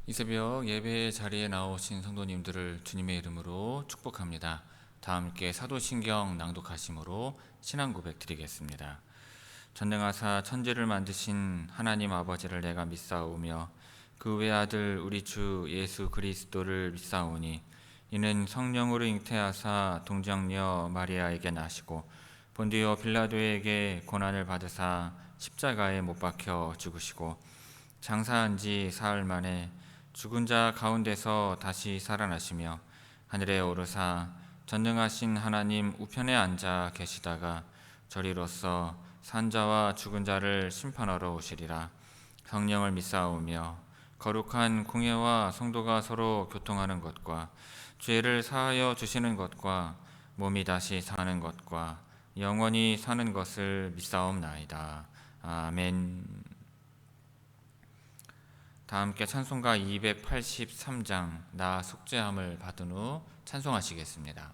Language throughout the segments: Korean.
이 새벽 예배 자리에 나오신 성도님들을 주님의 이름으로 축복합니다. 다 함께 사도신경 낭독하심으로 신앙 고백 드리겠습니다. 전능하사 천지를 만드신 하나님 아버지를 내가 믿사오며 그 외아들 우리 주 예수 그리스도를 믿사오니 이는 성령으로 잉태하사 동정녀 마리아에게 나시고 본디오 빌라도에게 고난을 받으사 십자가에 못 박혀 죽으시고 장사한 지 사흘 만에 죽은 자 가운데서 다시 살아나시며 하늘에 오르사 전능하신 하나님 우편에 앉아 계시다가 저리로서 산자와 죽은 자를 심판하러 오시리라. 성령을 믿사오며 거룩한 공예와 성도가 서로 교통하는 것과 죄를 사하여 주시는 것과 몸이 다시 사는 것과 영원히 사는 것을 믿사옵나이다. 아멘. 다 함께 찬송가 283장 나 속죄함을 받은 후 찬송하시겠습니다.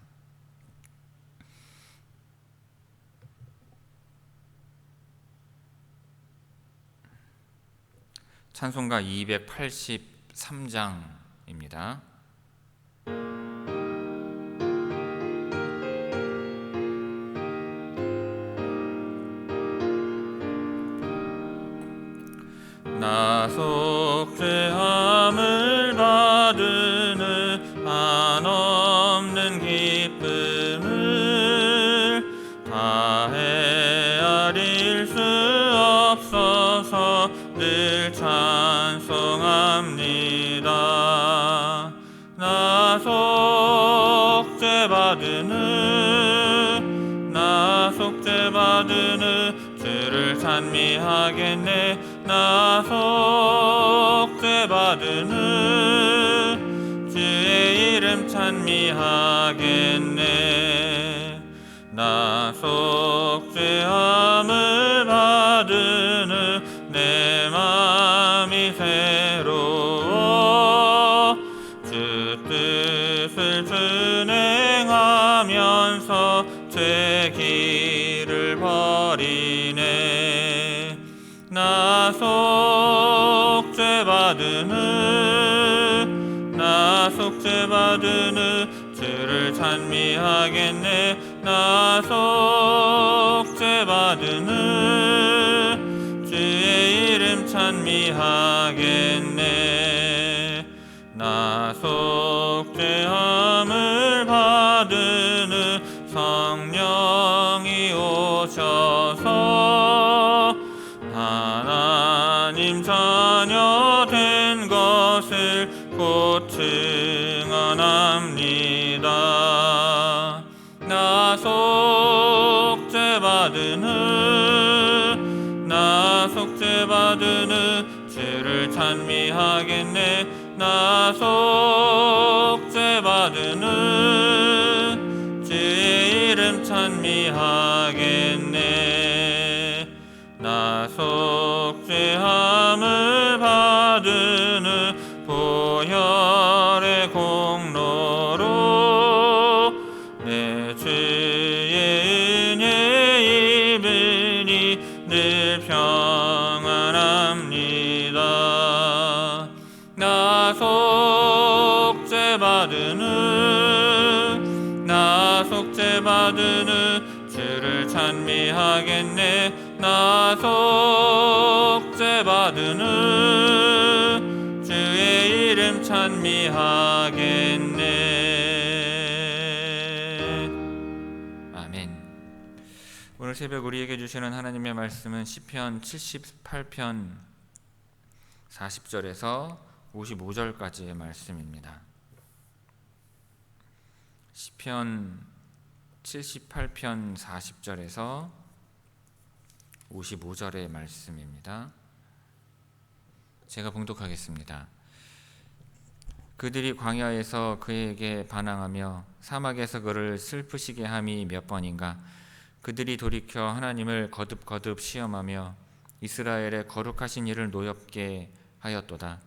찬송가 283장입니다. 나 속죄함을 받으는 한없는 기쁨을 다 헤아릴 수 없어서 늘 찬송합니다. 나 속죄받으는 주를 찬미하겠네. 나 속죄받으는 주의 이름 찬미하겠네. 나 속죄함을 받으는 내 맘이 새로워 주 뜻을 준행하면서 죄 길을 버리네. 나 속죄받으는 주를 찬미하겠네. 나 속죄받으는 주의 이름 찬미하겠네. 나 속죄함을 받으는 성령이 오셔서 하나님 자녀 된 것을 곧 증언합니다. 나 속죄받으는 주를 찬미하겠네. 나 속죄받으는 주의 이름 찬미하겠네. 나 속죄함을 받으는 보혈의 공로로 내 주의 은혜 입으니 늘 평안합니다. 나 속죄받으는 주를 찬미하겠네. 나 속죄받으는 주의 이름 찬미하겠네. 아멘. 오늘 새벽 우리에게 주시는 하나님의 말씀은 시편 78편 40절에서 55절까지의 말씀입니다. 시편 78편 40절에서 55절의 말씀입니다. 제가 봉독하겠습니다. 그들이 광야에서 그에게 반항하며 사막에서 그를 슬프시게 함이 몇 번인가. 그들이 돌이켜 하나님을 거듭거듭 시험하며 이스라엘의 거룩하신 이를 노엽게 하였도다.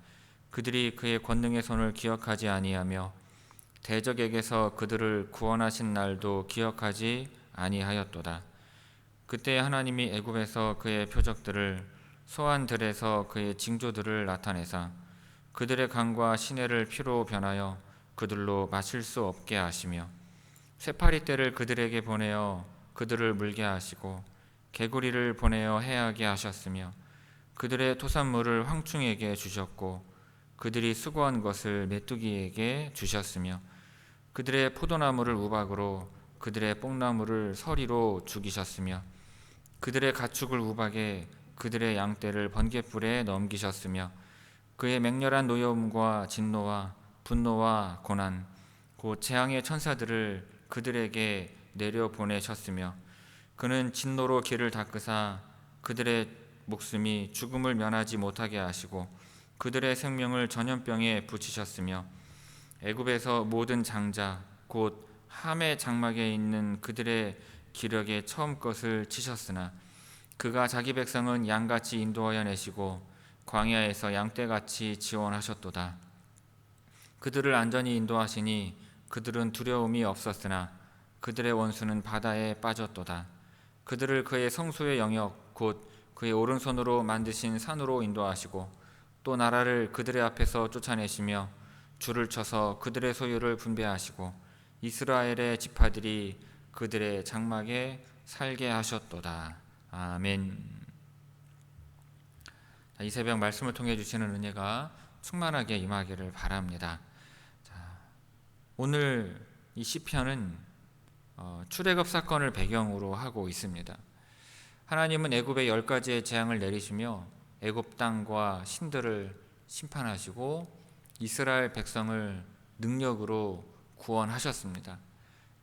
그들이 그의 권능의 손을 기억하지 아니하며 대적에게서 그들을 구원하신 날도 기억하지 아니하였도다. 그때 하나님이 애굽에서 그의 표적들을 소환들에서 그의 징조들을 나타내사 그들의 강과 시내를 피로 변하여 그들로 마실 수 없게 하시며 쇠파리 떼를 그들에게 보내어 그들을 물게 하시고 개구리를 보내어 해하게 하셨으며 그들의 토산물을 황충에게 주셨고 그들이 수고한 것을 메뚜기에게 주셨으며 그들의 포도나무를 우박으로 그들의 뽕나무를 서리로 죽이셨으며 그들의 가축을 우박에 그들의 양떼를 번갯불에 넘기셨으며 그의 맹렬한 노여움과 진노와 분노와 고난 곧 재앙의 천사들을 그들에게 내려 보내셨으며 그는 진노로 길을 닦으사 그들의 목숨이 죽음을 면하지 못하게 하시고 그들의 생명을 전염병에 붙이셨으며 애굽에서 모든 장자 곧 함의 장막에 있는 그들의 기력에 처음 것을 치셨으나 그가 자기 백성은 양같이 인도하여 내시고 광야에서 양떼같이 지원하셨도다. 그들을 안전히 인도하시니 그들은 두려움이 없었으나 그들의 원수는 바다에 빠졌도다. 그들을 그의 성소의 영역 곧 그의 오른손으로 만드신 산으로 인도하시고 또 나라를 그들의 앞에서 쫓아내시며 줄을 쳐서 그들의 소유를 분배하시고 이스라엘의 지파들이 그들의 장막에 살게 하셨도다. 아멘. 이 새벽 말씀을 통해 주시는 은혜가 충만하게 임하기를 바랍니다. 오늘 이 시편은 출애굽 사건을 배경으로 하고 있습니다. 하나님은 애굽에 10가지의 재앙을 내리시며 애굽 땅과 신들을 심판하시고 이스라엘 백성을 능력으로 구원하셨습니다.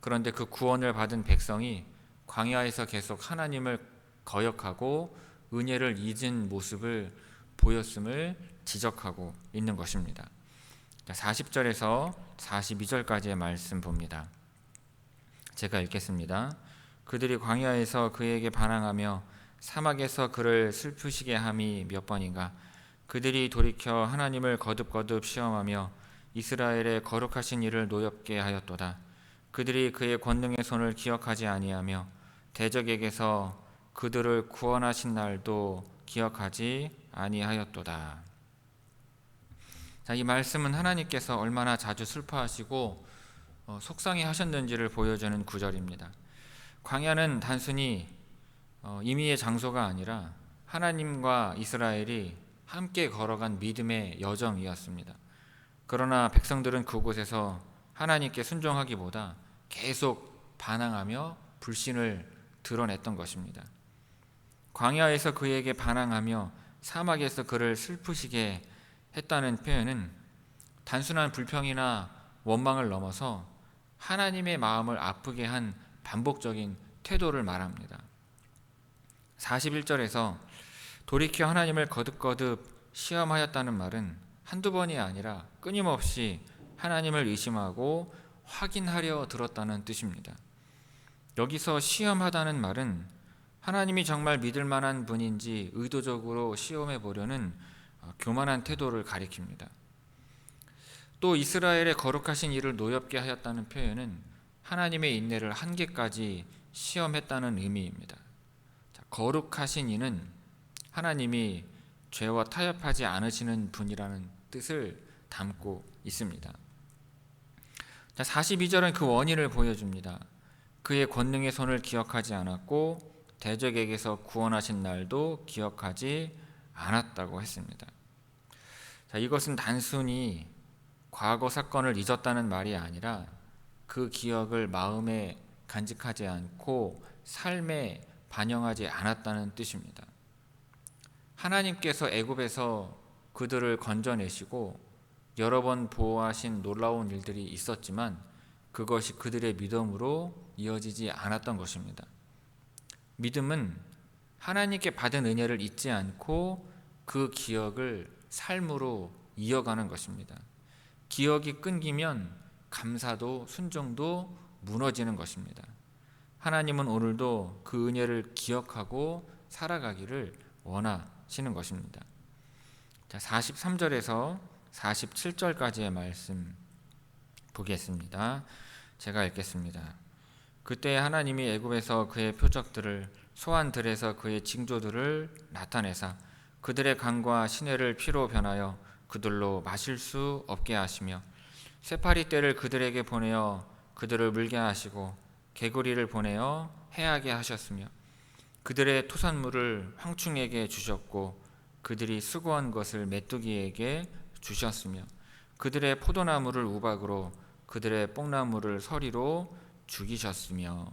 그런데 그 구원을 받은 백성이 광야에서 계속 하나님을 거역하고 은혜를 잊은 모습을 보였음을 지적하고 있는 것입니다. 40절에서 42절까지의 말씀 봅니다. 제가 읽겠습니다. 그들이 광야에서 그에게 반항하며 사막에서 그를 슬프시게 함이 몇 번인가. 그들이 돌이켜 하나님을 거듭거듭 시험하며 이스라엘의 거룩하신 이를 노엽게 하였도다. 그들이 그의 권능의 손을 기억하지 아니하며 대적에게서 그들을 구원하신 날도 기억하지 아니하였도다. 이 말씀은 하나님께서 얼마나 자주 슬퍼하시고 속상해 하셨는지를 보여주는 구절입니다. 광야는 단순히 임의의 장소가 아니라 하나님과 이스라엘이 함께 걸어간 믿음의 여정이었습니다. 그러나 백성들은 그곳에서 하나님께 순종하기보다 계속 반항하며 불신을 드러냈던 것입니다. 광야에서 그에게 반항하며 사막에서 그를 슬프시게 했다는 표현은 단순한 불평이나 원망을 넘어서 하나님의 마음을 아프게 한 반복적인 태도를 말합니다. 41절에서 돌이켜 하나님을 거듭거듭 시험하였다는 말은 한두 번이 아니라 끊임없이 하나님을 의심하고 확인하려 들었다는 뜻입니다. 여기서 시험하다는 말은 하나님이 정말 믿을 만한 분인지 의도적으로 시험해 보려는 교만한 태도를 가리킵니다. 또 이스라엘의 거룩하신 이를 노엽게 하였다는 표현은 하나님의 인내를 한계까지 시험했다는 의미입니다. 거룩하신 이는 하나님이 죄와 타협하지 않으시는 분이라는 뜻을 담고 있습니다. 42절은 그 원인을 보여줍니다. 그의 권능의 손을 기억하지 않았고 대적에게서 구원하신 날도 기억하지 않았다고 했습니다. 이것은 단순히 과거 사건을 잊었다는 말이 아니라 그 기억을 마음에 간직하지 않고 삶에 반영하지 않았다는 뜻입니다. 하나님께서 애굽에서 그들을 건져내시고 여러 번 보호하신 놀라운 일들이 있었지만 그것이 그들의 믿음으로 이어지지 않았던 것입니다. 믿음은 하나님께 받은 은혜를 잊지 않고 그 기억을 삶으로 이어가는 것입니다. 기억이 끊기면 감사도 순종도 무너지는 것입니다. 하나님은 오늘도 그 은혜를 기억하고 살아가기를 원하시는 것입니다. 43절에서 47절까지의 말씀 보겠습니다. 제가 읽겠습니다. 그때 하나님이 애굽에서 그의 표적들을 소환들에서 그의 징조들을 나타내사 그들의 강과 시내를 피로 변하여 그들로 마실 수 없게 하시며 쇠파리 떼를 그들에게 보내어 그들을 물게 하시고 개구리를 보내어 해하게 하셨으며 그들의 토산물을 황충에게 주셨고 그들이 수고한 것을 메뚜기에게 주셨으며 그들의 포도나무를 우박으로 그들의 뽕나무를 서리로 죽이셨으며.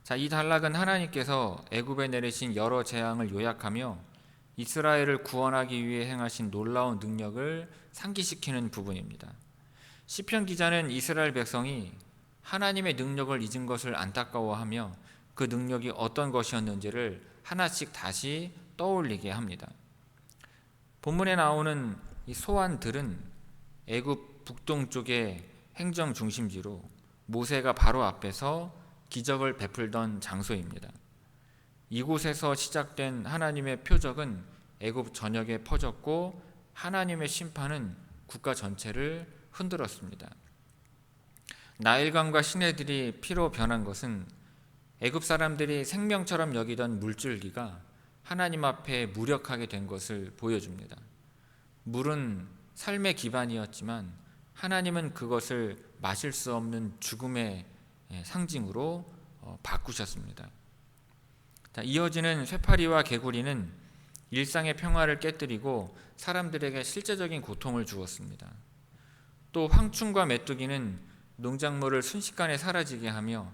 자, 이 단락은 하나님께서 애굽에 내리신 여러 재앙을 요약하며 이스라엘을 구원하기 위해 행하신 놀라운 능력을 상기시키는 부분입니다. 시편 기자는 이스라엘 백성이 하나님의 능력을 잊은 것을 안타까워하며 그 능력이 어떤 것이었는지를 하나씩 다시 떠올리게 합니다. 본문에 나오는 이 소환들은 애굽 북동쪽의 행정 중심지로 모세가 바로 앞에서 기적을 베풀던 장소입니다. 이곳에서 시작된 하나님의 표적은 애굽 전역에 퍼졌고 하나님의 심판은 국가 전체를 흔들었습니다. 나일강과 시내들이 피로 변한 것은 애굽 사람들이 생명처럼 여기던 물줄기가 하나님 앞에 무력하게 된 것을 보여줍니다. 물은 삶의 기반이었지만 하나님은 그것을 마실 수 없는 죽음의 상징으로 바꾸셨습니다. 이어지는 쇠파리와 개구리는 일상의 평화를 깨뜨리고 사람들에게 실제적인 고통을 주었습니다. 또 황충과 메뚜기는 농작물을 순식간에 사라지게 하며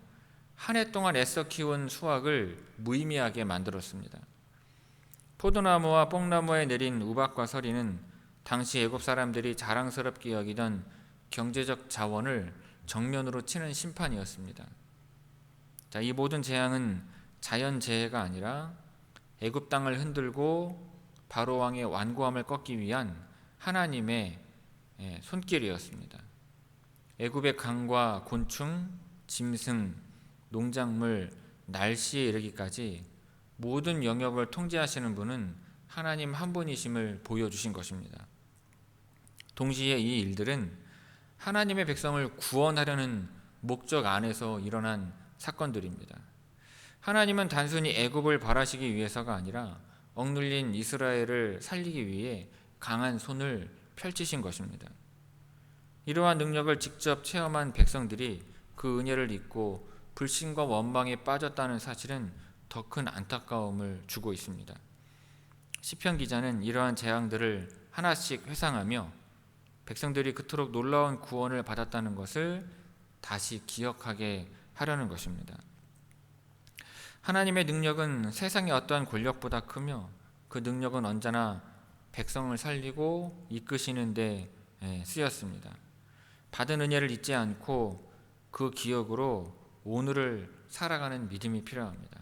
한 해 동안 애써 키운 수확을 무의미하게 만들었습니다. 포도나무와 뽕나무에 내린 우박과 서리는 당시 애굽 사람들이 자랑스럽게 여기던 경제적 자원을 정면으로 치는 심판이었습니다. 이 모든 재앙은 자연재해가 아니라 애굽 땅을 흔들고 바로 왕의 완고함을 꺾기 위한 하나님의 손길이었습니다. 애굽의 강과 곤충, 짐승, 농작물, 날씨에 이르기까지 모든 영역을 통제하시는 분은 하나님 한 분이심을 보여주신 것입니다. 동시에 이 일들은 하나님의 백성을 구원하려는 목적 안에서 일어난 사건들입니다. 하나님은 단순히 애굽을 바라시기 위해서가 아니라 억눌린 이스라엘을 살리기 위해 강한 손을 펼치신 것입니다. 이러한 능력을 직접 체험한 백성들이 그 은혜를 잊고 불신과 원망에 빠졌다는 사실은 더 큰 안타까움을 주고 있습니다. 시편 기자는 이러한 재앙들을 하나씩 회상하며 백성들이 그토록 놀라운 구원을 받았다는 것을 다시 기억하게 하려는 것입니다. 하나님의 능력은 세상의 어떠한 권력보다 크며 그 능력은 언제나 백성을 살리고 이끄시는 데 쓰였습니다. 받은 은혜를 잊지 않고 그 기억으로 오늘을 살아가는 믿음이 필요합니다.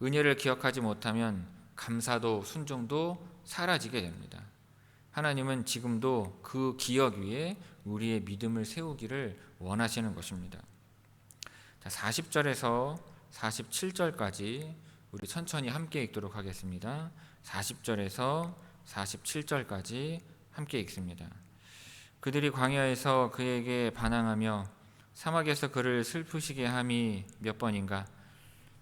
은혜를 기억하지 못하면 감사도 순종도 사라지게 됩니다. 하나님은 지금도 그 기억 위에 우리의 믿음을 세우기를 원하시는 것입니다. 40절에서 47절까지 우리 천천히 함께 읽도록 하겠습니다. 40절에서 47절까지 함께 읽습니다. 그들이 광야에서 그에게 반항하며 사막에서 그를 슬프시게 함이 몇 번인가.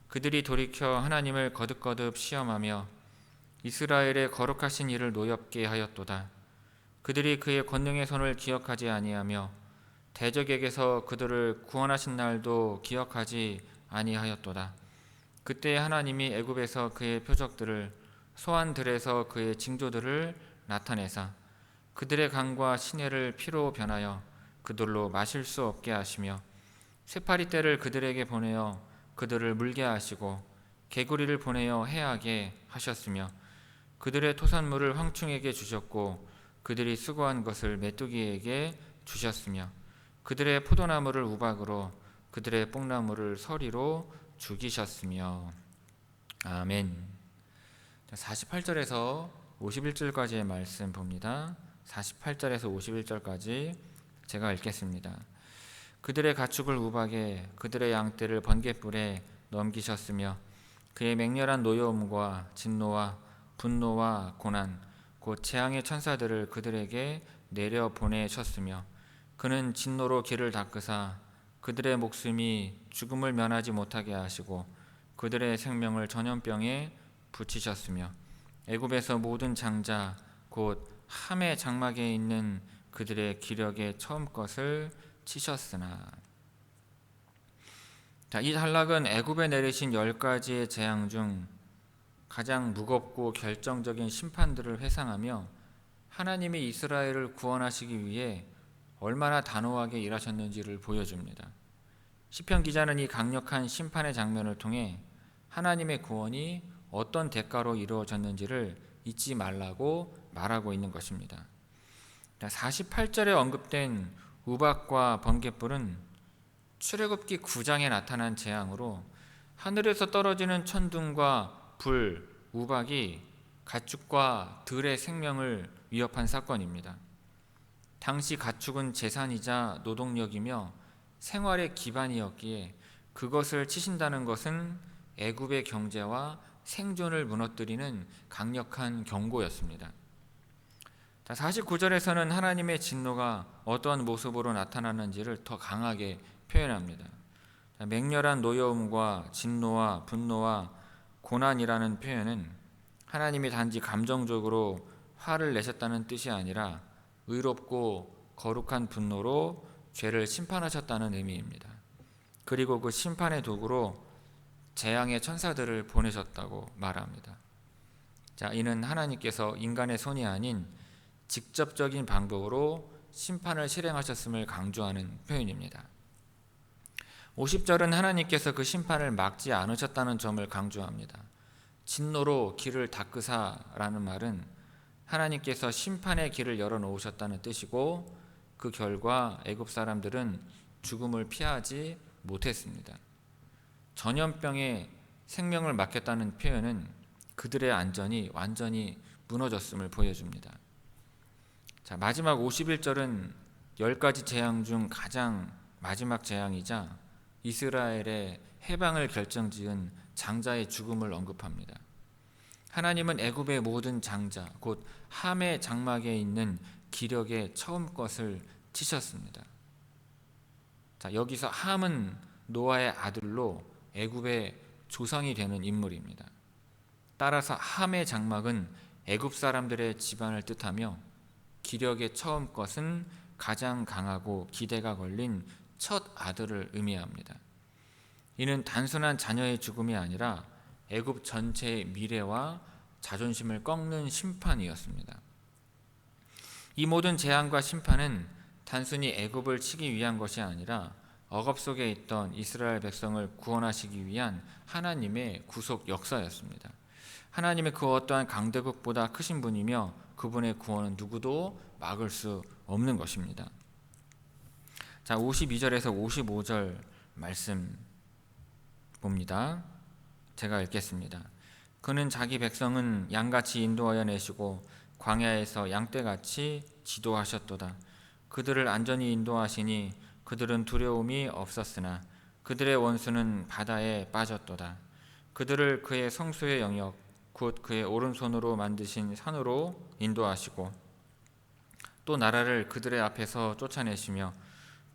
그들이 돌이켜 하나님을 거듭거듭 시험하며 이스라엘의 거룩하신 이를 노엽게 하였도다. 그들이 그의 권능의 손을 기억하지 아니하며 대적에게서 그들을 구원하신 날도 기억하지 아니하였도다. 그때 하나님이 애굽에서 그의 표적들을 소환들에서 그의 징조들을 나타내사 그들의 강과 시내를 피로 변하여 그들로 마실 수 없게 하시며 쇠파리 떼를 그들에게 보내어 그들을 물게 하시고 개구리를 보내어 해하게 하셨으며 그들의 토산물을 황충에게 주셨고 그들이 수고한 것을 메뚜기에게 주셨으며 그들의 포도나무를 우박으로 그들의 뽕나무를 서리로 죽이셨으며. 아멘. 48절에서 51절까지의 말씀 봅니다. 48절에서 51절까지 제가 읽겠습니다. 그들의 가축을 우박에 그들의 양떼를 번갯불에 넘기셨으며 그의 맹렬한 노여움과 진노와 분노와 고난 곧 재앙의 천사들을 그들에게 내려 보내셨으며 그는 진노로 길을 닦으사 그들의 목숨이 죽음을 면하지 못하게 하시고 그들의 생명을 전염병에 붙이셨으며 애굽에서 모든 장자 곧 함의 장막에 있는 그들의 기력의 처음 것을 치셨으나. 자, 이 단락은 애굽에 내리신 10가지의 재앙 중 가장 무겁고 결정적인 심판들을 회상하며 하나님이 이스라엘을 구원하시기 위해 얼마나 단호하게 일하셨는지를 보여줍니다. 시편 기자는 이 강력한 심판의 장면을 통해 하나님의 구원이 어떤 대가로 이루어졌는지를 잊지 말라고 말하고 있는 것입니다. 48절에 언급된 우박과 번갯불은 출애굽기 9장에 나타난 재앙으로 하늘에서 떨어지는 천둥과 불, 우박이 가축과 들의 생명을 위협한 사건입니다. 당시 가축은 재산이자 노동력이며 생활의 기반이었기에 그것을 치신다는 것은 애굽의 경제와 생존을 무너뜨리는 강력한 경고였습니다. 49절에서는 하나님의 진노가 어떠한 모습으로 나타나는지를 더 강하게 표현합니다. 맹렬한 노여움과 진노와 분노와 고난이라는 표현은 하나님이 단지 감정적으로 화를 내셨다는 뜻이 아니라 의롭고 거룩한 분노로 죄를 심판하셨다는 의미입니다. 그리고 그 심판의 도구로 재앙의 천사들을 보내셨다고 말합니다. 자, 이는 하나님께서 인간의 손이 아닌 직접적인 방법으로 심판을 실행하셨음을 강조하는 표현입니다. 50절은 하나님께서 그 심판을 막지 않으셨다는 점을 강조합니다. 진노로 길을 닦으사라는 말은 하나님께서 심판의 길을 열어놓으셨다는 뜻이고 그 결과 애굽 사람들은 죽음을 피하지 못했습니다. 전염병에 생명을 맡겼다는 표현은 그들의 안전이 완전히 무너졌음을 보여줍니다. 자, 마지막 51절은 10가지 재앙 중 가장 마지막 재앙이자 이스라엘의 해방을 결정지은 장자의 죽음을 언급합니다. 하나님은 애굽의 모든 장자, 곧 함의 장막에 있는 기력의 처음 것을 치셨습니다. 자, 여기서 함은 노아의 아들로 애굽의 조상이 되는 인물입니다. 따라서 함의 장막은 애굽 사람들의 집안을 뜻하며 기력의 처음 것은 가장 강하고 기대가 걸린 첫 아들을 의미합니다. 이는 단순한 자녀의 죽음이 아니라 애굽 전체의 미래와 자존심을 꺾는 심판이었습니다. 이 모든 재앙과 심판은 단순히 애굽을 치기 위한 것이 아니라 억압 속에 있던 이스라엘 백성을 구원하시기 위한 하나님의 구속 역사였습니다. 하나님의 그 어떠한 강대국보다 크신 분이며 그분의 구원은 누구도 막을 수 없는 것입니다. 자, 52절에서 55절 말씀 봅니다. 제가 읽겠습니다. 그는 자기 백성은 양같이 인도하여 내시고 광야에서 양떼같이 지도하셨도다. 그들을 안전히 인도하시니 그들은 두려움이 없었으나 그들의 원수는 바다에 빠졌도다. 그들을 그의 성소의 영역 곧 그의 오른손으로 만드신 산으로 인도하시고 또 나라를 그들의 앞에서 쫓아내시며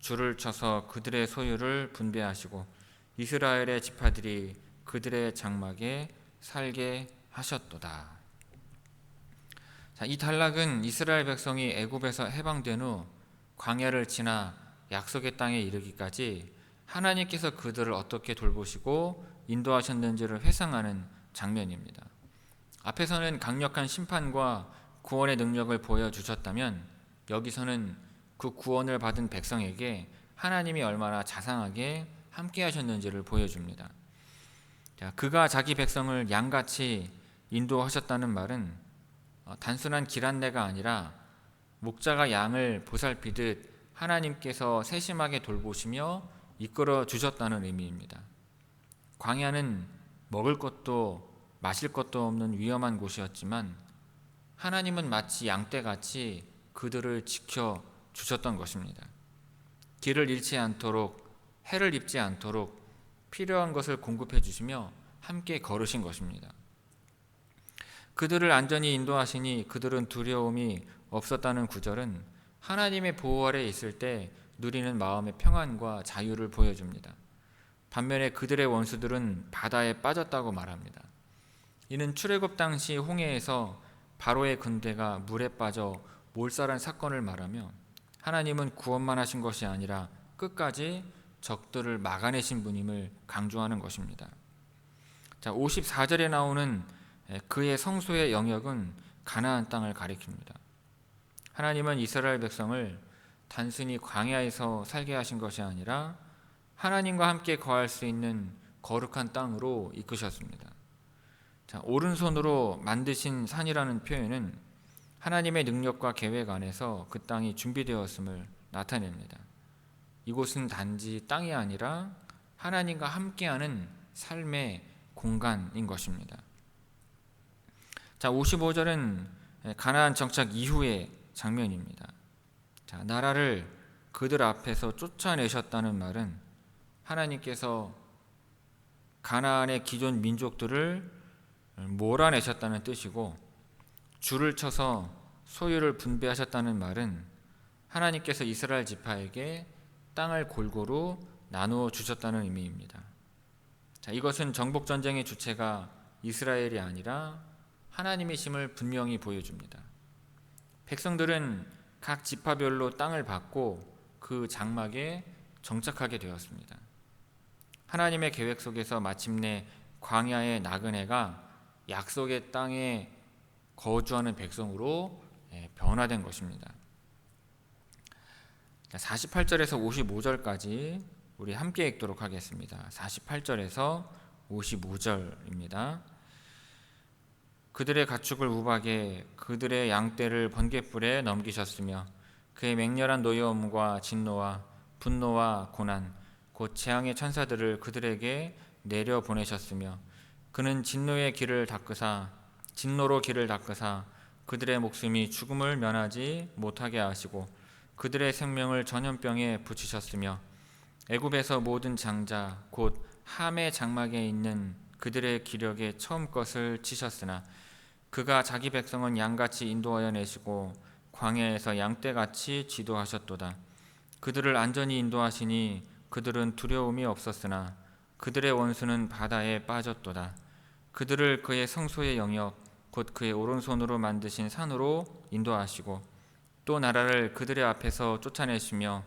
줄을 쳐서 그들의 소유를 분배하시고 이스라엘의 지파들이 그들의 장막에 살게 하셨도다. 자, 이 단락은 이스라엘 백성이 애굽에서 해방된 후 광야를 지나 약속의 땅에 이르기까지 하나님께서 그들을 어떻게 돌보시고 인도하셨는지를 회상하는 장면입니다. 앞에서는 강력한 심판과 구원의 능력을 보여주셨다면 여기서는 그 구원을 받은 백성에게 하나님이 얼마나 자상하게 함께 하셨는지를 보여줍니다. 자, 그가 자기 백성을 양같이 인도하셨다는 말은 단순한 길 안내가 아니라 목자가 양을 보살피듯 하나님께서 세심하게 돌보시며 이끌어 주셨다는 의미입니다. 광야는 먹을 것도 마실 것도 없는 위험한 곳이었지만 하나님은 마치 양떼같이 그들을 지켜 주셨던 것입니다. 길을 잃지 않도록 해를 입지 않도록 필요한 것을 공급해 주시며 함께 걸으신 것입니다. 그들을 안전히 인도하시니 그들은 두려움이 없었다는 구절은 하나님의 보호 아래 있을 때 누리는 마음의 평안과 자유를 보여줍니다. 반면에 그들의 원수들은 바다에 빠졌다고 말합니다. 이는 출애굽 당시 홍해에서 바로의 군대가 물에 빠져 몰살한 사건을 말하며 하나님은 구원만 하신 것이 아니라 끝까지 적들을 막아내신 분임을 강조하는 것입니다. 자, 54절에 나오는 그의 성소의 영역은 가나안 땅을 가리킵니다. 하나님은 이스라엘 백성을 단순히 광야에서 살게 하신 것이 아니라 하나님과 함께 거할 수 있는 거룩한 땅으로 이끄셨습니다. 자, 오른손으로 만드신 산이라는 표현은 하나님의 능력과 계획 안에서 그 땅이 준비되었음을 나타냅니다. 이곳은 단지 땅이 아니라 하나님과 함께하는 삶의 공간인 것입니다. 자, 55절은 가나안 정착 이후의 장면입니다. 자, 나라를 그들 앞에서 쫓아내셨다는 말은 하나님께서 가나안의 기존 민족들을 몰아내셨다는 뜻이고, 줄을 쳐서 소유를 분배하셨다는 말은 하나님께서 이스라엘 지파에게 땅을 골고루 나누어 주셨다는 의미입니다. 자, 이것은 정복 전쟁의 주체가 이스라엘이 아니라 하나님이심을 분명히 보여줍니다. 백성들은 각 지파별로 땅을 받고 그 장막에 정착하게 되었습니다. 하나님의 계획 속에서 마침내 광야의 나그네가 약속의 땅에 거주하는 백성으로 변화된 것입니다. 48절에서 55절까지 우리 함께 읽도록 하겠습니다. 48절에서 55절입니다. 그들의 가축을 우박에 그들의 양떼를 번갯불에 넘기셨으며 그의 맹렬한 노여움과 진노와 분노와 고난 곧 재앙의 천사들을 그들에게 내려 보내셨으며 그는 진노로 길을 닦으사 그들의 목숨이 죽음을 면하지 못하게 하시고 그들의 생명을 전염병에 붙이셨으며 애굽에서 모든 장자 곧 함의 장막에 있는 그들의 기력에 처음 것을 치셨으나 그가 자기 백성은 양같이 인도하여 내시고 광야에서 양떼같이 지도하셨도다. 그들을 안전히 인도하시니 그들은 두려움이 없었으나 그들의 원수는 바다에 빠졌도다. 그들을 그의 성소의 영역 곧 그의 오른손으로 만드신 산으로 인도하시고 또 나라를 그들의 앞에서 쫓아내시며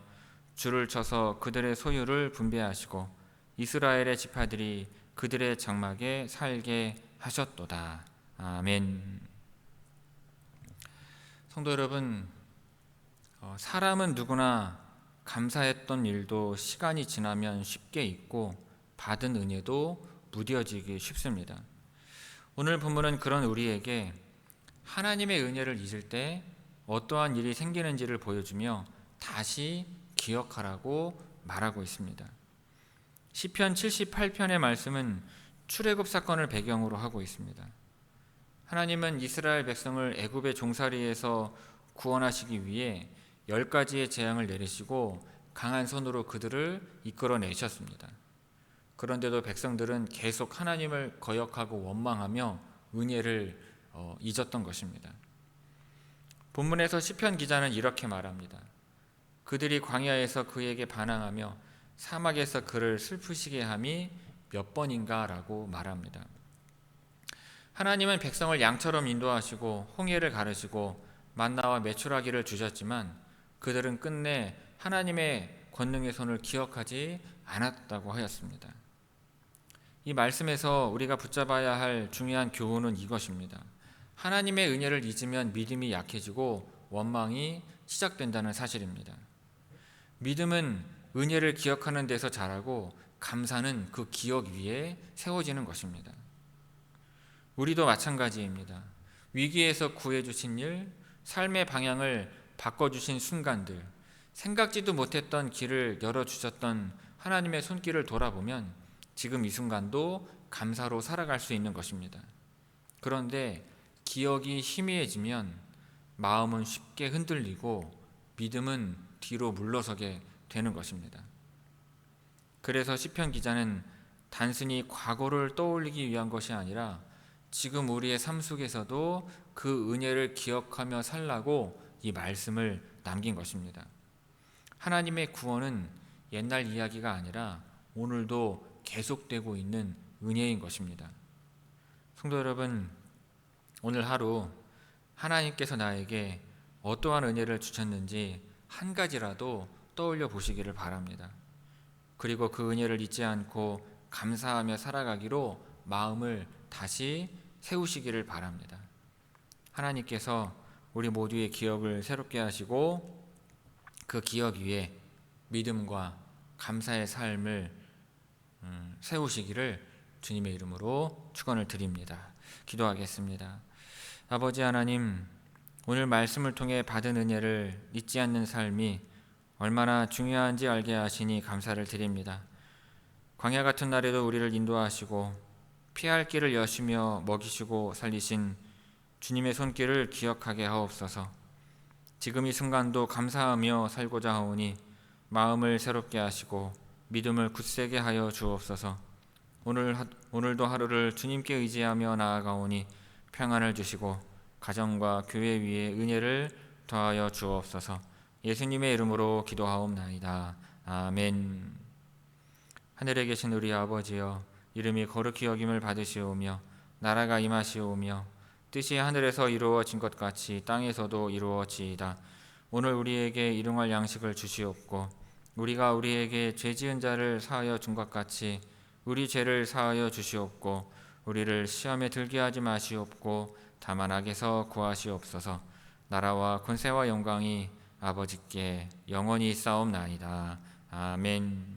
줄을 쳐서 그들의 소유를 분배하시고 이스라엘의 지파들이 그들의 장막에 살게 하셨도다. 아멘. 성도 여러분, 사람은 누구나 감사했던 일도 시간이 지나면 쉽게 잊고 받은 은혜도 무뎌지기 쉽습니다. 오늘 본문은 그런 우리에게 하나님의 은혜를 잊을 때 어떠한 일이 생기는지를 보여주며 다시 기억하라고 말하고 있습니다. 시편 78편의 말씀은 출애굽 사건을 배경으로 하고 있습니다. 하나님은 이스라엘 백성을 애굽의 종살이에서 구원하시기 위해 10가지의 재앙을 내리시고 강한 손으로 그들을 이끌어내셨습니다. 그런데도 백성들은 계속 하나님을 거역하고 원망하며 은혜를 잊었던 것입니다. 본문에서 시편 기자는 이렇게 말합니다. 그들이 광야에서 그에게 반항하며 사막에서 그를 슬프시게 함이 몇 번인가 라고 말합니다. 하나님은 백성을 양처럼 인도하시고 홍해를 가르시고 만나와 메추라기를 주셨지만 그들은 끝내 하나님의 권능의 손을 기억하지 않았다고 하였습니다. 이 말씀에서 우리가 붙잡아야 할 중요한 교훈은 이것입니다. 하나님의 은혜를 잊으면 믿음이 약해지고 원망이 시작된다는 사실입니다. 믿음은 은혜를 기억하는 데서 자라고 감사는 그 기억 위에 세워지는 것입니다. 우리도 마찬가지입니다. 위기에서 구해주신 일, 삶의 방향을 바꿔주신 순간들, 생각지도 못했던 길을 열어주셨던 하나님의 손길을 돌아보면 지금 이 순간도 감사로 살아갈 수 있는 것입니다. 그런데 기억이 희미해지면 마음은 쉽게 흔들리고 믿음은 뒤로 물러서게 되는 것입니다. 그래서 시편 기자는 단순히 과거를 떠올리기 위한 것이 아니라 지금 우리의 삶 속에서도 그 은혜를 기억하며 살라고 이 말씀을 남긴 것입니다. 하나님의 구원은 옛날 이야기가 아니라 오늘도 계속되고 있는 은혜인 것입니다. 성도 여러분, 오늘 하루 하나님께서 나에게 어떠한 은혜를 주셨는지 한 가지라도 떠올려 보시기를 바랍니다. 그리고 그 은혜를 잊지 않고 감사하며 살아가기로 마음을 다시 세우시기를 바랍니다. 하나님께서 우리 모두의 기억을 새롭게 하시고 그 기억 위에 믿음과 감사의 삶을 세우시기를 주님의 이름으로 축원을 드립니다. 기도하겠습니다. 아버지 하나님, 오늘 말씀을 통해 받은 은혜를 잊지 않는 삶이 얼마나 중요한지 알게 하시니 감사를 드립니다. 광야 같은 날에도 우리를 인도하시고 피할 길을 여시며 먹이시고 살리신 주님의 손길을 기억하게 하옵소서. 지금 이 순간도 감사하며 살고자 하오니 마음을 새롭게 하시고 믿음을 굳세게 하여 주옵소서. 오늘도 하루를 주님께 의지하며 나아가오니 평안을 주시고 가정과 교회 위에 은혜를 더하여 주옵소서. 예수님의 이름으로 기도하옵나이다. 아멘. 하늘에 계신 우리 아버지여, 이름이 거룩히 여김을 받으시오며 나라가 임하시오며 뜻이 하늘에서 이루어진 것 같이 땅에서도 이루어지이다. 오늘 우리에게 일용할 양식을 주시옵고 우리가 우리에게 죄 지은 자를 사하여 준 것 같이 우리 죄를 사하여 주시옵고 우리를 시험에 들게 하지 마시옵고 다만 악에서 구하시옵소서. 나라와 권세와 영광이 아버지께 영원히 있사옵나이다. 아멘.